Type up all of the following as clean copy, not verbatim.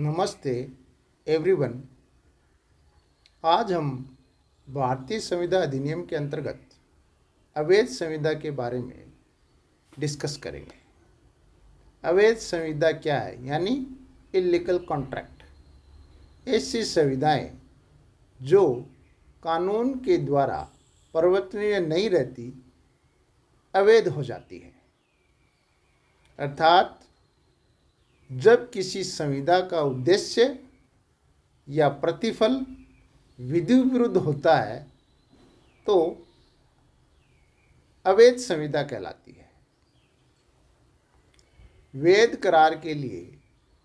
नमस्ते एवरीवन। आज हम भारतीय संविदा अधिनियम के अंतर्गत अवैध संविदा के बारे में डिस्कस करेंगे। अवैध संविदा क्या है? यानी इल्लीगल कॉन्ट्रैक्ट। ऐसी संविदाएं जो कानून के द्वारा प्रवर्तनीय नहीं रहती, अवैध हो जाती है। अर्थात जब किसी संविदा का उद्देश्य या प्रतिफल विधि विरुद्ध होता है तो अवैध संविदा कहलाती है। वैध करार के लिए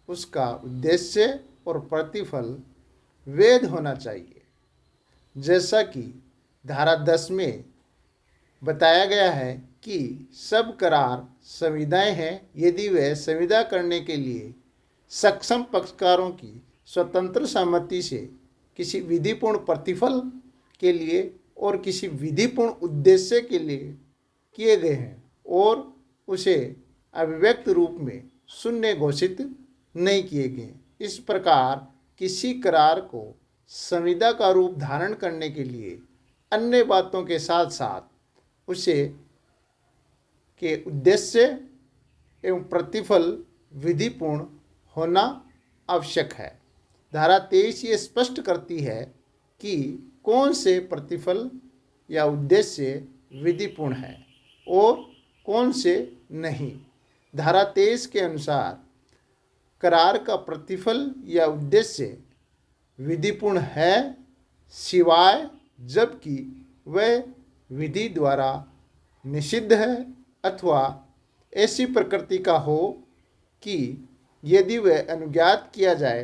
उसका उद्देश्य और प्रतिफल वैध होना चाहिए। जैसा कि धारा 10 में बताया गया है कि सब करार संविदाएं हैं यदि वे संविदा करने के लिए सक्षम पक्षकारों की स्वतंत्र सहमति से किसी विधिपूर्ण प्रतिफल के लिए और किसी विधिपूर्ण उद्देश्य के लिए किए गए हैं और उसे अभिव्यक्त रूप में शून्य घोषित नहीं किए गए। इस प्रकार किसी करार को संविदा का रूप धारण करने के लिए अन्य बातों के साथ साथ उसे के उद्देश्य एवं प्रतिफल विधिपूर्ण होना आवश्यक है। धारा 23 ये स्पष्ट करती है कि कौन से प्रतिफल या उद्देश्य विधिपूर्ण है और कौन से नहीं। धारा 23 के अनुसार करार का प्रतिफल या उद्देश्य विधिपूर्ण है सिवाय जबकि वह विधि द्वारा निषिद्ध है अथवा ऐसी प्रकृति का हो कि यदि वह अनुज्ञात किया जाए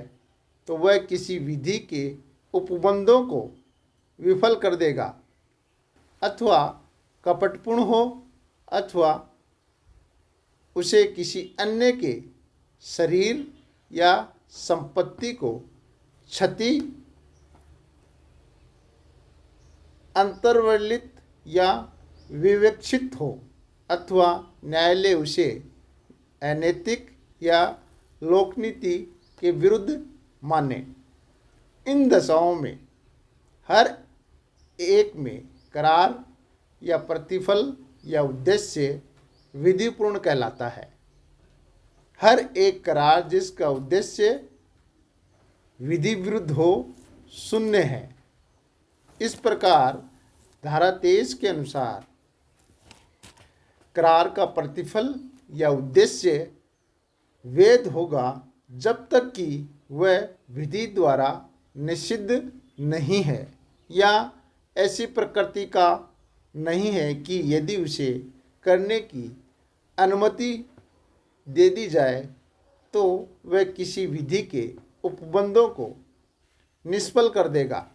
तो वह किसी विधि के उपबंधों को विफल कर देगा, अथवा कपटपूर्ण हो अथवा उसे किसी अन्य के शरीर या संपत्ति को क्षति, अंतर्वलित या विवक्षित हो अथवा न्यायालय उसे अनैतिक या लोकनीति के विरुद्ध माने। इन दशाओं में हर एक में करार या प्रतिफल या उद्देश्य विधिपूर्ण कहलाता है। हर एक करार जिसका उद्देश्य विधि विरुद्ध हो शून्य है। इस प्रकार धारा 23 के अनुसार करार का प्रतिफल या उद्देश्य वैध होगा जब तक कि वह विधि द्वारा निषिद्ध नहीं है या ऐसी प्रकृति का नहीं है कि यदि उसे करने की अनुमति दे दी जाए तो वह किसी विधि के उपबंधों को निष्फल कर देगा,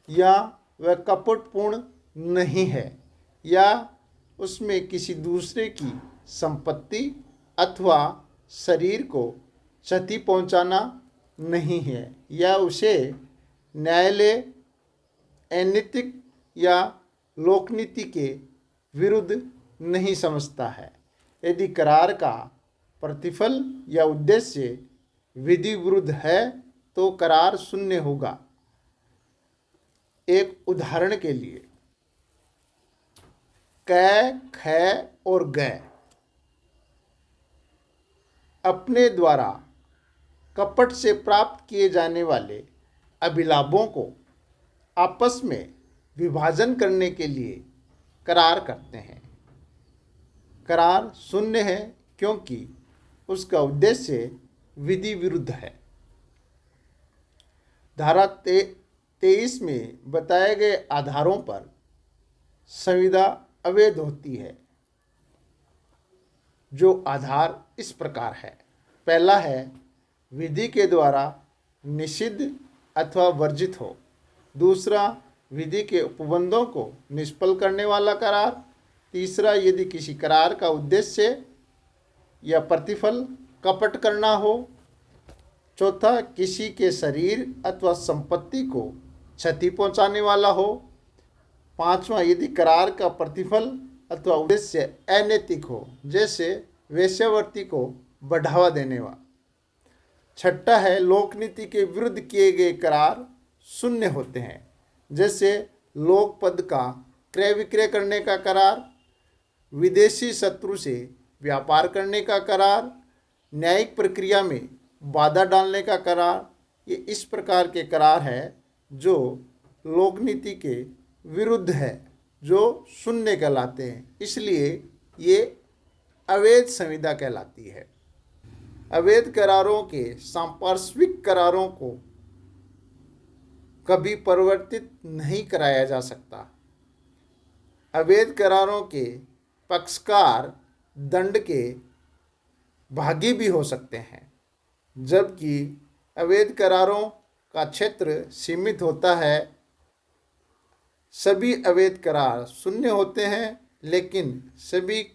या वह कपटपूर्ण नहीं है, या उसमें किसी दूसरे की संपत्ति अथवा शरीर को क्षति पहुंचाना नहीं है, या उसे न्यायालय अनैतिक या लोकनीति के विरुद्ध नहीं समझता है। यदि करार का प्रतिफल या उद्देश्य विधि विरुद्ध है तो करार शून्य होगा। एक उदाहरण के लिए कै, खै और गै अपने द्वारा कपट से प्राप्त किए जाने वाले अभिलाभों को आपस में विभाजन करने के लिए करार करते हैं। करार शून्य है क्योंकि उसका उद्देश्य विधि विरुद्ध है। धारा 23 में बताए गए आधारों पर संविदा अवैध होती है। जो आधार इस प्रकार है। पहला है विधि के द्वारा निषिद्ध अथवा वर्जित हो। दूसरा, विधि के उपबंधों को निष्फल करने वाला करार। तीसरा, यदि किसी करार का उद्देश्य या प्रतिफल कपट करना हो। चौथा, किसी के शरीर अथवा संपत्ति को क्षति पहुंचाने वाला हो। पांचवा, यदि करार का प्रतिफल अथवा उद्देश्य अनैतिक हो, जैसे वेश्यावृत्ति को बढ़ावा देने वाला। छठा है, लोकनीति के विरुद्ध किए गए करार शून्य होते हैं, जैसे लोकपद का क्रय विक्रय करने का करार, विदेशी शत्रु से व्यापार करने का करार, न्यायिक प्रक्रिया में बाधा डालने का करार। ये इस प्रकार के करार है जो लोकनीति के विरुद्ध है, जो शून्य कहलाते हैं, इसलिए ये अवैध संविदा कहलाती है। अवैध करारों के सांपार्श्विक करारों को कभी परिवर्तित नहीं कराया जा सकता। अवैध करारों के पक्षकार दंड के भागी भी हो सकते हैं, जबकि अवैध करारों का क्षेत्र सीमित होता है। सभी अवैध करार शून्य होते हैं, लेकिन सभी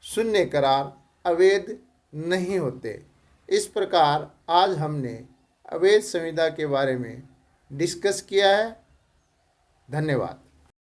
शून्य करार अवैध नहीं होते। इस प्रकार आज हमने अवैध संविदा के बारे में डिस्कस किया है। धन्यवाद।